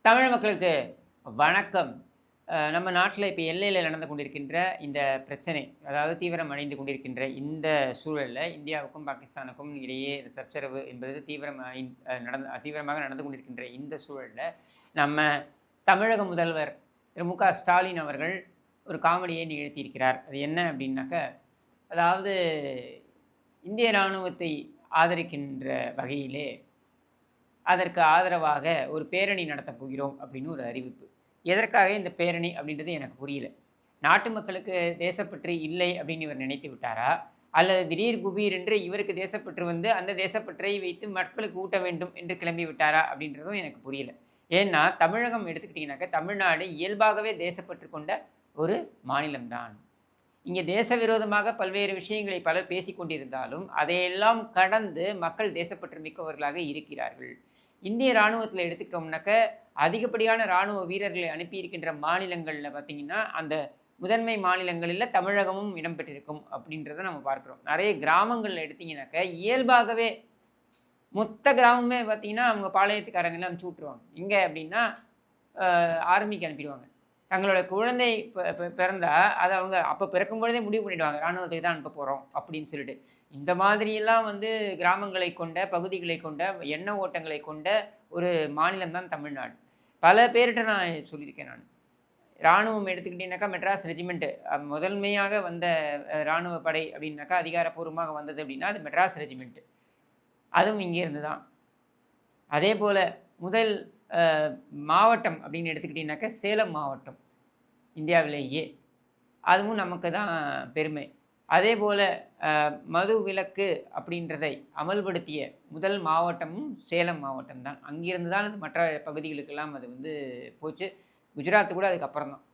தமிழ் மக்களுக்கு வணக்கம். நம்ம நாட்டில இப்ப எல்லையில நடந்து கொண்டிருக்கின்ற இந்த பிரச்சனை, அதாவது தீவிரம் அடைந்து கொண்டிருக்கின்ற இந்த சூழல்ல இந்தியாவுக்கும், பாகிஸ்தானுக்கும் இடையே சர்ச்சரவு என்பது தீவிரமாக நடந்து கொண்டிருக்கின்ற இந்த சூழல்ல, நம்ம தமிழக முதல்வர் திரு மு.க. ஸ்டாலின் அவர்கள் ஒரு காமெடியை நிகழ்த்தியிருக்கிறார். அது என்ன அப்படின்னாக்க, அதாவது இந்திய இராணுவத்தை ஆதரிக்கின்ற வகையிலே அதற்கு ஆதரவாக ஒரு பேரணி நடத்தப் போகிறோம் அப்படின்னு ஒரு அறிவிப்பு. எதற்காக இந்த பேரணி அப்படின்றது எனக்கு புரியல. நாட்டு மக்களுக்கு தேசப்பற்று இல்லை அப்படின்னு இவர் நினைத்து விட்டாரா? அல்லது திடீர் குபீர் என்று இவருக்கு தேசப்பற்று வந்து அந்த தேசப்பற்றை வைத்து மக்களுக்கு ஊட்ட வேண்டும் என்று கிளம்பி விட்டாரா? அப்படின்றதும் எனக்கு புரியல. ஏன்னா தமிழகம் எடுத்துக்கிட்டிங்கனாக்கா, தமிழ்நாடு இயல்பாகவே தேசப்பற்று கொண்ட ஒரு மாநிலம் தான். இங்கே தேச விரோதமாக பல்வேறு விஷயங்களை பலர் பேசிக் கொண்டிருந்தாலும் அதையெல்லாம் கடந்து மக்கள் தேசப்பற்று மிக்கவர்களாக இருக்கிறார்கள். இந்திய இராணுவத்தில் எடுத்துக்கிட்டோம்னாக்க, அதிகப்படியான இராணுவ வீரர்களை அனுப்பியிருக்கின்ற மாநிலங்களில் பார்த்திங்கன்னா, அந்த முதன்மை மாநிலங்களில் தமிழகமும் இடம்பெற்றிருக்கும் அப்படின்றத நம்ம பார்க்குறோம். நிறைய கிராமங்களில் எடுத்திங்கனாக்க, இயல்பாகவே மொத்த கிராமமே பார்த்திங்கன்னா அவங்க பாளையத்துக்காரங்கெல்லாம் அனுப்பிச்சி விட்ருவாங்க. எங்கே அப்படின்னா ஆர்மிக்கு அனுப்பிடுவாங்க. தங்களோட குழந்தை பிறந்தா அதை அவங்க அப்போ பிறக்கும் பொழுதே முடிவு பண்ணிடுவாங்க, இராணுவத்துக்கு தான் அனுப்ப போகிறோம் அப்படின்னு சொல்லிட்டு. இந்த மாதிரியெல்லாம் வந்து கிராமங்களை கொண்ட, பகுதிகளை கொண்ட, எண்ண ஓட்டங்களை கொண்ட ஒரு மாநிலம் தான் தமிழ்நாடு. பல பேர்கிட்ட நான் சொல்லியிருக்கேன். நான் இராணுவம் எடுத்துக்கிட்டீங்கன்னாக்கா, மெட்ராஸ் ரெஜிமெண்ட்டு முதன்மையாக வந்த இராணுவ படை அப்படின்னாக்கா, அதிகாரப்பூர்வமாக வந்தது அப்படின்னா அது மெட்ராஸ் ரெஜிமெண்ட்டு. அதுவும் இங்கேருந்து தான். அதே போல் முதல் மாவட்டம் அப்படின்னு எடுத்துக்கிட்டிங்கனாக்கா, சேலம் மாவட்டம் இந்தியாவிலேயே. அதுவும் நமக்கு தான் பெருமை. அதே போல் மது விலக்கு அப்படின்றதை அமல்படுத்திய முதல் மாவட்டமும் சேலம் மாவட்டம் தான். அங்கிருந்து தான் அது மற்ற பகுதிகளுக்கெல்லாம் அது வந்து போச்சு. குஜராத்து கூட அதுக்கப்புறம் தான்.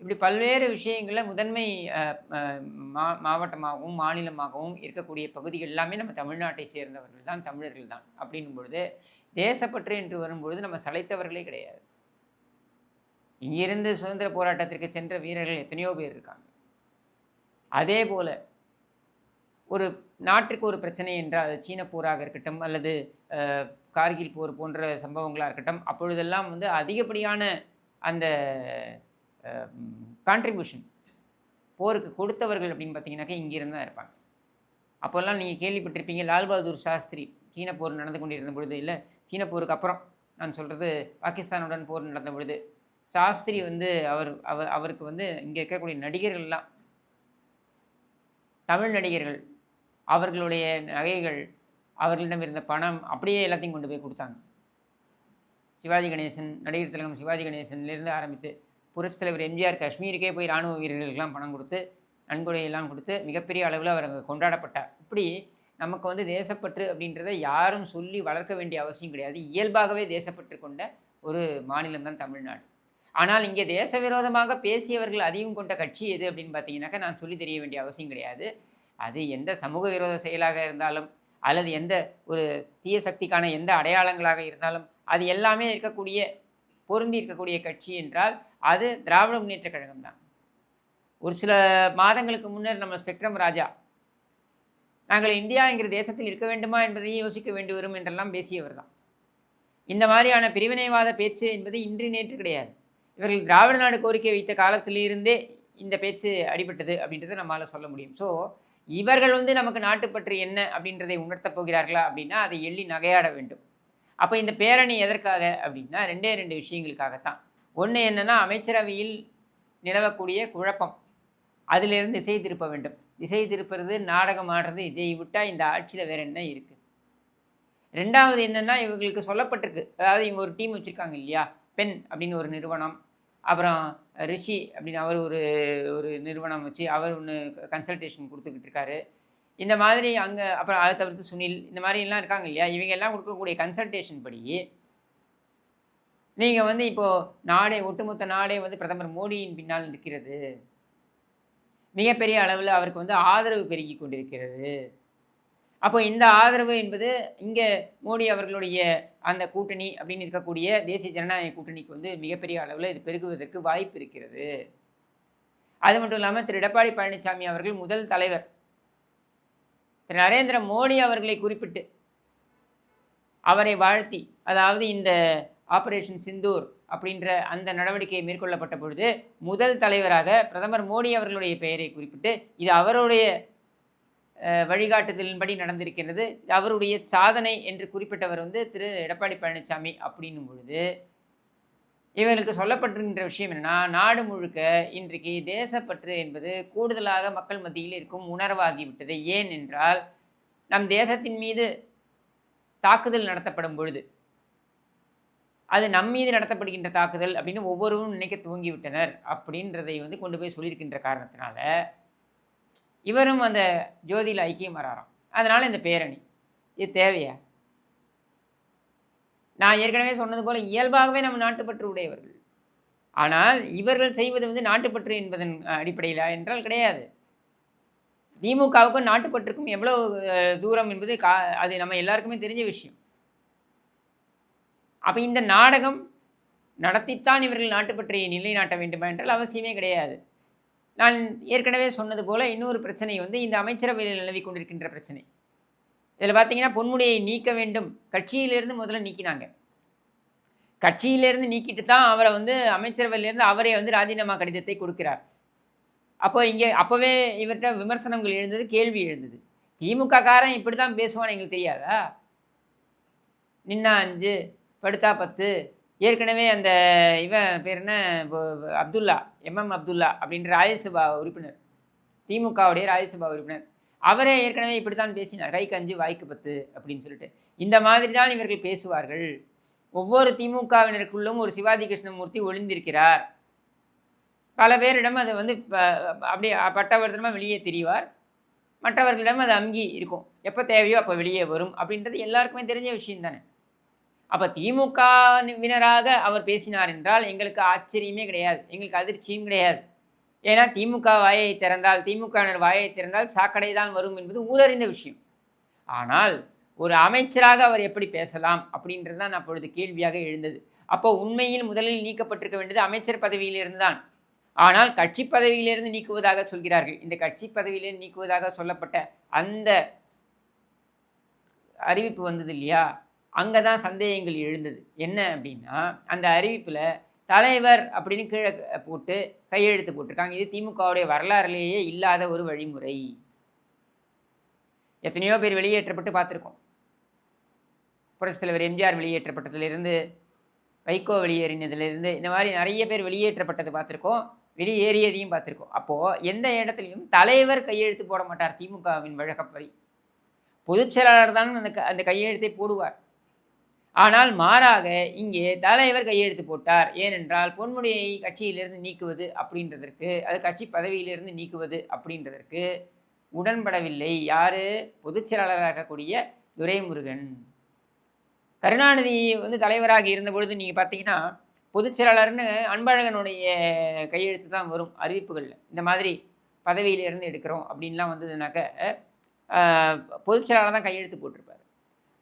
இப்படி பல்வேறு விஷயங்களில் முதன்மை மாவட்டமாகவும் மாநிலமாகவும் இருக்கக்கூடிய பகுதிகள் எல்லாமே நம்ம தமிழ்நாட்டை சேர்ந்தவர்கள் தான், தமிழர்கள் தான். அப்படின்னும் பொழுது தேசப்பற்று என்று வரும்பொழுது நம்ம சளைத்தவர்களே கிடையாது. இங்கிருந்து சுதந்திர போராட்டத்திற்கு சென்ற வீரர்கள் எத்தனையோ பேர் இருக்காங்க. அதே போல் ஒரு நாட்டுக்கு ஒரு பிரச்சனை என்றால், அது சீன போராக இருக்கட்டும் அல்லது கார்கில் போர் போன்ற சம்பவங்களாக இருக்கட்டும், அப்பொழுதெல்லாம் வந்து அதிகப்படியான அந்த கான்ட்ரிபியூஷன் போருக்கு கொடுத்தவர்கள் அப்படின்னு பார்த்தீங்கன்னாக்கா இங்கிருந்து தான் இருப்பாங்க. அப்போல்லாம் நீங்கள் கேள்விப்பட்டிருப்பீங்க, லால் பகதூர் சாஸ்திரி சீன போர் நடந்து கொண்டிருந்த பொழுது, இல்லை சீன போருக்கு அப்புறம் நான் சொல்கிறது, பாகிஸ்தானுடன் போர் நடந்த பொழுது சாஸ்திரி வந்து அவருக்கு வந்து இங்கே இருக்கக்கூடிய நடிகர்கள்லாம், தமிழ் நடிகர்கள், அவர்களுடைய நகைகள், அவர்களிடம் இருந்த பணம் அப்படியே எல்லாத்தையும் கொண்டு போய் கொடுத்தாங்க. சிவாஜி கணேசன், நடிகர் திலகம் சிவாஜி கணேசன்லேருந்து ஆரம்பித்து புரட்சித் தலைவர் எம்ஜிஆர் காஷ்மீருக்கே போய் இராணுவ வீரர்களுக்கெல்லாம் பணம் கொடுத்து, நன்கொடையெல்லாம் கொடுத்து மிகப்பெரிய அளவில் அவர் அங்கே கொண்டாடப்பட்டார். இப்படி நமக்கு வந்து தேசப்பற்று அப்படின்றத யாரும் சொல்லி வளர்க்க வேண்டிய அவசியம் கிடையாது. இயல்பாகவே தேசப்பற்று கொண்ட ஒரு மாநிலம் தான் தமிழ்நாடு. ஆனால் இங்கே தேச விரோதமாக பேசியவர்கள் அதிகம் கொண்ட கட்சி எது அப்படின்னு பார்த்தீங்கன்னாக்கா, நான் சொல்லி தெரிய வேண்டிய அவசியம் கிடையாது. அது எந்த சமூக விரோத செயலாக இருந்தாலும் அல்லது எந்த ஒரு தீய சக்திக்கான எந்த அடையாளங்களாக இருந்தாலும், அது எல்லாமே இருக்கக்கூடிய பொருந்தி இருக்கக்கூடிய கட்சி என்றால் அது திராவிட முன்னேற்ற கழகம் தான். ஒரு சில மாதங்களுக்கு முன்னர் நம்ம ஸ்பெக்ட்ரம் ராஜா, நாங்கள் இந்தியா என்கிற தேசத்தில் இருக்க வேண்டுமா என்பதையும் யோசிக்க வேண்டி வரும் என்றெல்லாம் பேசியவர் தான். இந்த மாதிரியான பிரிவினைவாத பேச்சு என்பது இன்று நேற்று கிடையாது. இவர்கள் திராவிட நாடு கோரிக்கை வைத்த காலத்திலிருந்தே இந்த பேச்சு அடிபட்டது அப்படின்றத நம்மளால் சொல்ல முடியும். ஸோ இவர்கள் வந்து நமக்கு நாட்டுப்பற்று என்ன அப்படின்றதை உணர்த்தப் போகிறார்களா அப்படின்னா, அதை எள்ளி நகையாட வேண்டும். அப்போ இந்த பேரணி எதற்காக அப்படின்னா, ரெண்டு விஷயங்களுக்காகத்தான். ஒன்று என்னென்னா, அமைச்சரவையில் நிலவக்கூடிய குழப்பம், அதிலிருந்து திசை திருப்ப வேண்டும். திசை திருப்புறது, நாடகம் ஆடுறது, இதை விட்டால் இந்த ஆட்சியில் வேறு என்ன இருக்குது? ரெண்டாவது என்னென்னா, இவங்களுக்கு சொல்லப்பட்டிருக்கு, அதாவது இவங்க ஒரு டீம் வச்சுருக்காங்க இல்லையா, பென் அப்படின்னு ஒரு நிறுவனம், அப்புறம் ரிஷி அப்படின்னு அவர் ஒரு நிறுவனம் வச்சு அவர் ஒன்று கன்சல்டேஷன் கொடுத்துக்கிட்டு இருக்காரு. இந்த மாதிரி அங்கே, அப்புறம் அதை தவிர்த்து சுனில், இந்த மாதிரிலாம் இருக்காங்க இல்லையா, இவங்க எல்லாம் கொடுக்கக்கூடிய கன்சல்டேஷன் படி நீங்கள் வந்து இப்போது ஒட்டுமொத்த நாடே வந்து பிரதமர் மோடியின் பின்னால் இருக்கிறது. மிகப்பெரிய அளவில் அவருக்கு வந்து ஆதரவு பெருகி கொண்டிருக்கிறது. அப்போ இந்த ஆதரவு என்பது இங்கே மோடி அவர்களுடைய அந்த கூட்டணி அப்படின்னு இருக்கக்கூடிய தேசிய ஜனநாயக கூட்டணிக்கு வந்து மிகப்பெரிய அளவில் இது பெருகுவதற்கு வாய்ப்பு இருக்கிறது. அது மட்டும் இல்லாமல் திரு எடப்பாடி பழனிசாமி அவர்கள் முதல் தலைவர் திரு நரேந்திர மோடி அவர்களை குறிப்பிட்டு அவரை வாழ்த்தி, அதாவது இந்த ஆபரேஷன் சிந்தூர் அப்படின்ற அந்த நடவடிக்கை மேற்கொள்ளப்பட்ட பொழுது முதல் தலைவராக பிரதமர் மோடி அவர்களுடைய பெயரை குறிப்பிட்டு இது அவருடைய வழிகாட்டுதலின்படி நடந்திருக்கிறது, அவருடைய சாதனை என்று குறிப்பிட்டவர் திரு எடப்பாடி பழனிசாமி அப்படின்னும் பொழுது இவர்களுக்கு சொல்லப்பட்டிருக்கின்ற விஷயம் என்னென்னா, நாடு முழுக்க இன்றைக்கு தேசப்பற்று என்பது கூடுதலாக மக்கள் மத்தியில் இருக்கும் உணர்வாகிவிட்டது. ஏன் என்றால் நம் தேசத்தின் மீது தாக்குதல் நடத்தப்படும் பொழுது அது நம் மீது நடத்தப்படுகின்ற தாக்குதல் அப்படின்னு ஒவ்வொருவரும் நினைக்க துவங்கிவிட்டனர் அப்படின்றதை கொண்டு போய் சொல்லியிருக்கின்ற காரணத்தினால இவரும் அந்த ஜோதியில் ஐக்கியம் வராராம். அதனால் இந்த பேரணி இது தேவையா? நான் ஏற்கனவே சொன்னது போல் இயல்பாகவே நம்ம நாட்டுப்பற்று உடையவர்கள். ஆனால் இவர்கள் செய்வது நாட்டுப்பற்று என்பதன் அடிப்படையில் என்றால் கிடையாது. திமுகவுக்கும் நாட்டுப்பற்றுக்கும் எவ்வளோ தூரம் என்பது அது நம்ம எல்லாருக்குமே தெரிஞ்ச விஷயம். அப்போ இந்த நாடகம் நடத்தித்தான் இவர்கள் நாட்டுப்பற்றை நிலைநாட்ட வேண்டுமா என்றால் அவசியமே கிடையாது. நான் ஏற்கனவே சொன்னது போல் இன்னொரு பிரச்சனை இந்த அமைச்சரவையில் நிலவி கொண்டிருக்கின்ற பிரச்சனை. இதில் பார்த்தீங்கன்னா பொன்முடியை நீக்க வேண்டும், கட்சியிலிருந்து முதல்ல நீக்கினாங்க. கட்சியிலேருந்து நீக்கிட்டு தான் அவரை அமைச்சரவையிலேருந்து அவரே ராஜினாமா கடிதத்தை கொடுக்கிறார். அப்போ இங்கே அப்போவே இவர்கிட்ட விமர்சனங்கள் எழுந்தது, கேள்வி எழுந்தது. திமுக காரன் இப்படி தான் பேசுவான்னு எங்களுக்கு தெரியாதா? நின்னா 5 படுத்தா 10. ஏற்கனவே அந்த இவன் பேர் என்ன, அப்துல்லா, அப்துல்லா அப்படின்ற ராஜ்யசபா உறுப்பினர், திமுகவுடைய ராஜ்யசபா உறுப்பினர், அவரே ஏற்கனவே இப்படி தான் பேசினார், கைக்கு 5 வாய்க்கு 10 அப்படின்னு சொல்லிட்டு. இந்த மாதிரி தான் இவர்கள் பேசுவார்கள். ஒவ்வொரு திமுகவினருக்குள்ளும் ஒரு சிவாஜி கிருஷ்ணமூர்த்தி ஒளிந்திருக்கிறார். பல பேரிடம் அது அப்படியே பட்டவர்த்தனமாக வெளியே தெரிவார், மற்றவர்களிடம் அது அங்கி இருக்கும். எப்போ தேவையோ அப்போ வெளியே வரும் அப்படின்றது எல்லாருக்குமே தெரிஞ்ச விஷயம் தானே. அப்போ திமுகவினராக அவர் பேசினார் என்றால் எங்களுக்கு ஆச்சரியமே கிடையாது, எங்களுக்கு அதிர்ச்சியும் கிடையாது. ஏன்னா திமுக வாயை திறந்தால், திமுகவினர் வாயை திறந்தால் சாக்கடை தான் வரும் என்பது ஊரறிந்த விஷயம். ஆனால் ஒரு அமைச்சராக அவர் எப்படி பேசலாம் அப்படின்றது தான் அப்பொழுது கேள்வியாக எழுந்தது. அப்போ உண்மையில் முதலில் நீக்கப்பட்டிருக்க வேண்டியது அமைச்சர் பதவியிலிருந்து தான். ஆனால் கட்சி பதவியிலிருந்து நீக்குவதாக சொல்கிறார்கள். இந்த கட்சி பதவியிலிருந்து நீக்குவதாக சொல்லப்பட்ட அந்த அறிவிப்பு வந்தது இல்லையா, அங்கே தான் சந்தேகங்கள் எழுந்தது. என்ன அப்படின்னா, அந்த அறிவிப்பில் தலைவர் அப்படின்னு கீழே போட்டு கையெழுத்து போட்டிருக்காங்க. இது திமுகவுடைய வரலாறுலேயே இல்லாத ஒரு வழிமுறை. எத்தனையோ பேர் வெளியேற்றப்பட்டு பார்த்துருக்கோம். புரட்சித் தலைவர் எம்ஜிஆர் வெளியேற்றப்பட்டதிலிருந்து, வைகோ வெளியேறினதிலிருந்து, இந்த மாதிரி நிறைய பேர் வெளியேற்றப்பட்டது பார்த்துருக்கோம், வெளியேறியதையும் பார்த்துருக்கோம். அப்போது எந்த இடத்துலையும் தலைவர் கையெழுத்து போட மாட்டார். திமுகவின் வழக்கப்படி பொதுச் செயலாளர் தான் அந்த கையெழுத்தை போடுவார். ஆனால் மாறாக இங்கே தலைவர் கையெழுத்து போட்டார். ஏனென்றால் பொன்முடியை கட்சியிலிருந்து நீக்குவது அப்படின்றதற்கு, அது கட்சி பதவியிலிருந்து நீக்குவது அப்படின்றதற்கு உடன்படவில்லை. யார்? பொதுச் செயலாளராகக்கூடிய துரைமுருகன். கருணாநிதி தலைவராக இருந்த பொழுது நீங்கள் பார்த்தீங்கன்னா பொதுச் செயலாளர்னு அன்பழகனுடைய கையெழுத்து தான் வரும் அறிவிப்புகளில். இந்த மாதிரி பதவியிலிருந்து எடுக்கிறோம் அப்படின்லாம் வந்ததுனாக்க பொதுச் செயலாளர் தான் கையெழுத்து போட்டிருப்பார்.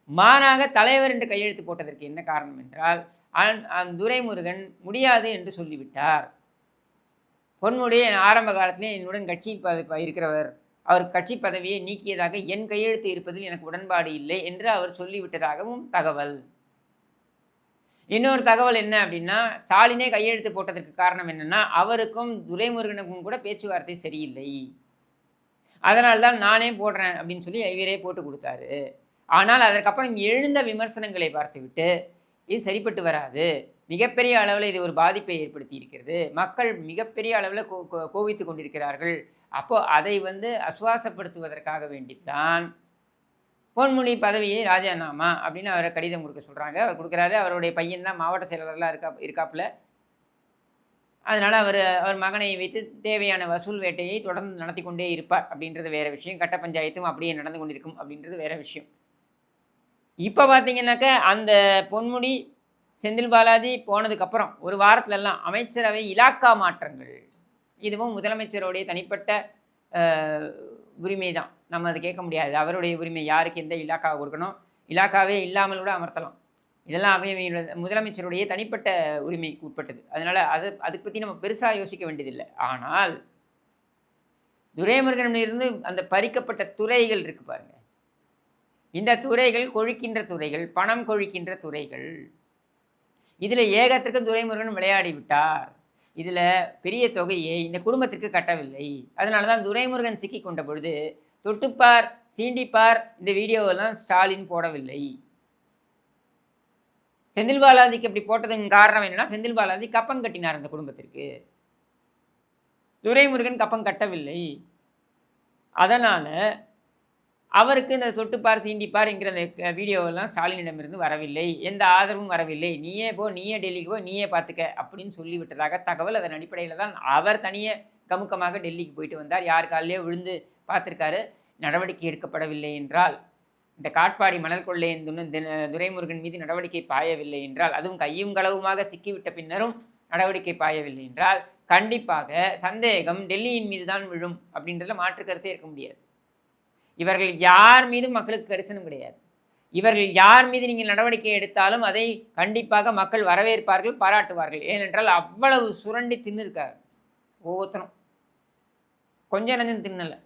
மாறாக தலைவர் என்று கையெழுத்து போட்டதற்கு என்ன காரணம் என்றால், துரைமுருகன் முடியாது என்று சொல்லிவிட்டார். பொன்முடியை ஆரம்ப காலத்திலே என்னுடன் கட்சியில் இருக்கிறவர், அவர் கட்சி பதவியை நீக்கியதாக என் கையெழுத்து இருப்பதில் எனக்கு உடன்பாடு இல்லை என்று அவர் சொல்லிவிட்டதாகவும் தகவல். இன்னொரு தகவல் என்ன அப்படின்னா, ஸ்டாலினே கையெழுத்து போட்டதற்கு காரணம் என்னென்னா, அவருக்கும் துரைமுருகனுக்கும் கூட பேச்சுவார்த்தை சரியில்லை, அதனால்தான் நானே போடுறேன் அப்படின்னு சொல்லி இவரே போட்டு கொடுத்தாரு. ஆனால் அதற்கப்புறம் எழுந்த விமர்சனங்களை பார்த்துவிட்டு இது சரிப்பட்டு வராது, மிகப்பெரிய அளவில் இது ஒரு பாதிப்பை ஏற்படுத்தி இருக்கிறது, மக்கள் மிகப்பெரிய அளவில் கோவித்து கொண்டிருக்கிறார்கள், அப்போது அதை அசுவாசப்படுத்துவதற்காக வேண்டித்தான் பொன்முடி பதவியை ராஜினாமா அப்படின்னு அவரை கடிதம் கொடுக்க சொல்கிறாங்க. அவர் கொடுக்குறாரு. அவருடைய பையன் தான் மாவட்ட செயலாளர்லாம் இருக்காப்புல. அதனால் அவர் மகனை வைத்து தேவையான வசூல் வேட்டையை தொடர்ந்து நடத்தி கொண்டே இருப்பார் அப்படின்றது வேறு விஷயம். கட்ட பஞ்சாயத்தும் அப்படியே நடந்து கொண்டிருக்கும் அப்படின்றது வேறு விஷயம். இப்போ பார்த்தீங்கன்னாக்க அந்த பொன்முடி, செந்தில் பாலாஜி போனதுக்கப்புறம் ஒரு வாரத்துலலாம் அமைச்சரவை இலாக்கா மாற்றங்கள். இதுவும் முதலமைச்சருடைய தனிப்பட்ட உரிமை தான், நம்ம அதை கேட்க முடியாது. அவருடைய உரிமை, யாருக்கு எந்த இலாக்காவை கொடுக்கணும், இலாக்காவே இல்லாமல் கூட அமர்த்தலாம். இதெல்லாம் முதலமைச்சருடைய தனிப்பட்ட உரிமைக்கு உட்பட்டது. அதனால் அதை பற்றி நம்ம பெருசாக யோசிக்க வேண்டியதில்லை. ஆனால் துரைமுருகனிலிருந்து அந்த பறிக்கப்பட்ட துறைகள் இருக்குது பாருங்கள், இந்த துறைகள் கொழிக்கின்ற துறைகள், பணம் கொழிக்கின்ற துறைகள். இதில் ஏகத்திற்கு துரைமுருகன் விளையாடி விட்டார். இதில் பெரிய தொகையை இந்த குடும்பத்திற்கு கட்டவில்லை. அதனால தான் துரைமுருகன் சிக்கி கொண்ட பொழுது தொட்டுப்பார், சீண்டிப்பார் இந்த வீடியோவெல்லாம் ஸ்டாலின் போடவில்லை. செந்தில் பாலாஜிக்கு அப்படி போட்டதன் காரணம் என்னன்னா, செந்தில் பாலாஜி கப்பம் கட்டினார் அந்த குடும்பத்திற்கு. துரைமுருகன் கப்பம் கட்டவில்லை. அதனால் அவருக்கு இந்த தொட்டுப்பார் சீண்டிப்பார் என்கிற அந்த வீடியோவெல்லாம் ஸ்டாலினிடமிருந்து வரவில்லை, எந்த ஆதரவும் வரவில்லை, நீயே போ, நீயே டெல்லிக்கு போ, நீயே பார்த்துக்க அப்படின்னு சொல்லிவிட்டதாக தகவல். அதன் அடிப்படையில் தான் அவர் தனியே கமுக்கமாக டெல்லிக்கு போயிட்டு வந்தார். யார் காலிலேயோ விழுந்து பார்த்துருக்காரு. நடவடிக்கை எடுக்கப்படவில்லை என்றால், இந்த காட்பாடி மணல் கொள்ளை துரைமுருகன் மீது நடவடிக்கை பாயவில்லை என்றால், அதுவும் கையும் களவுமாக சிக்கிவிட்ட பின்னரும் நடவடிக்கை பாயவில்லை என்றால், கண்டிப்பாக சந்தேகம் டெல்லியின் மீது தான் விழும் அப்படின்றதுல மாற்று கருத்தே இருக்க முடியாது. இவர்கள் யார் மீதும் மக்களுக்கு கரிசனம் கிடையாது. இவர்கள் யார் மீது நீங்கள் நடவடிக்கை எடுத்தாலும் அதை கண்டிப்பாக மக்கள் வரவேற்பார்கள், பாராட்டுவார்கள். ஏனென்றால் அவ்வளவு சுரண்டி தின்னுருக்கார் ஒவ்வொருத்தரும். கொஞ்சம் நஞ்சம் தின்னலை,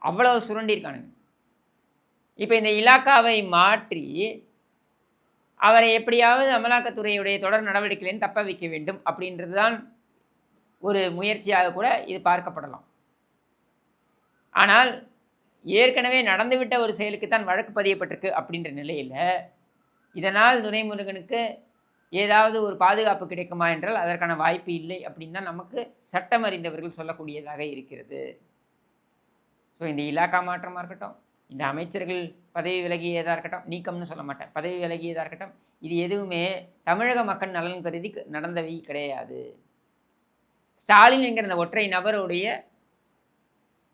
அவ்வளவு சுரண்டியிருக்கானுங்க. இப்போ இந்த இலாக்காவை மாற்றி அவரை எப்படியாவது அமலாக்கத்துறையுடைய தொடர் நடவடிக்கையிலேருந்து தப்ப வைக்க வேண்டும் அப்படின்றது தான் ஒரு முயற்சியாக கூட இது பார்க்கப்படலாம். ஆனால் ஏற்கனவே நடந்துவிட்ட ஒரு செயலுக்குத்தான் வழக்கு பதியப்பட்டிருக்கு அப்படின்ற நிலையில் இதனால் துரைமுருகனுக்கு ஏதாவது ஒரு பாதுகாப்பு கிடைக்குமா என்றால் அதற்கான வாய்ப்பு இல்லை அப்படின்னு தான் நமக்கு சட்டம் அறிந்தவர்கள் சொல்லக்கூடியதாக இருக்கிறது. ஸோ இந்த இலாக்கா மாற்றமாக இருக்கட்டும், இந்த அமைச்சர்கள் பதவி விலகியதாக இருக்கட்டும், நீக்கம்னு சொல்ல மாட்டேன், பதவி விலகியதாக இருக்கட்டும், இது எதுவுமே தமிழக மக்கள் நலன் கருதி நடந்தவை கிடையாது. ஸ்டாலின் என்கிற அந்த ஒற்றை நபருடைய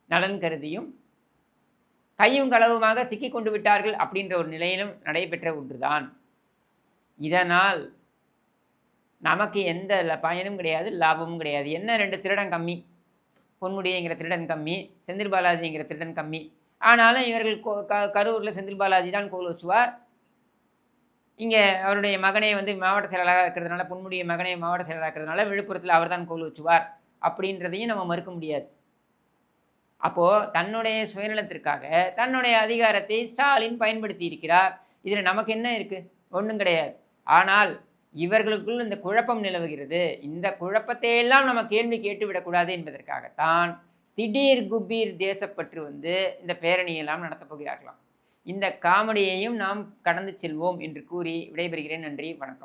நலன் கருதியும் கையும் களவுமாக சிக்கி கொண்டு விட்டார்கள் அப்படின்ற ஒரு நிலையிலும் நடைபெற்ற ஒன்றுதான். இதனால் நமக்கு எந்த பயனும் கிடையாது, லாபமும் கிடையாது. என்ன 2 திருடன் கம்மி, பொன்முடிங்கிற திருடன் கம்மி, செந்தில் பாலாஜிங்கிற திருடன் கம்மி. ஆனாலும் இவர்கள் கரூரில் செந்தில் பாலாஜி தான் கோல் வச்சுவார். இங்கே அவருடைய மகனே மாவட்ட செயலாளராக இருக்கிறதுனால, பொன்முடிய மகனே மாவட்ட செயலாளராக இருக்கிறதுனால விழுப்புரத்தில் அவர் தான் கோல் வச்சுவார் அப்படின்றதையும் நம்ம மறுக்க முடியாது. அப்போது தன்னுடைய சுயநலத்திற்காக தன்னுடைய அதிகாரத்தை ஸ்டாலின் பயன்படுத்தி இருக்கிறார். இதில் நமக்கு என்ன இருக்குது? ஒன்றும் கிடையாது. ஆனால் இவர்களுக்குள் இந்த குழப்பம் நிலவுகிறது. இந்த குழப்பத்தையெல்லாம் நம்ம கேள்வி கேட்டுவிடக்கூடாது என்பதற்காகத்தான் திடீர் குபீர் தேசப்பற்று இந்த பேரணியெல்லாம் நடத்தப் போகிறார்களாம். இந்த காமெடியையும் நாம் கடந்து செல்வோம் என்று கூறி விடைபெறுகிறேன். நன்றி, வணக்கம்.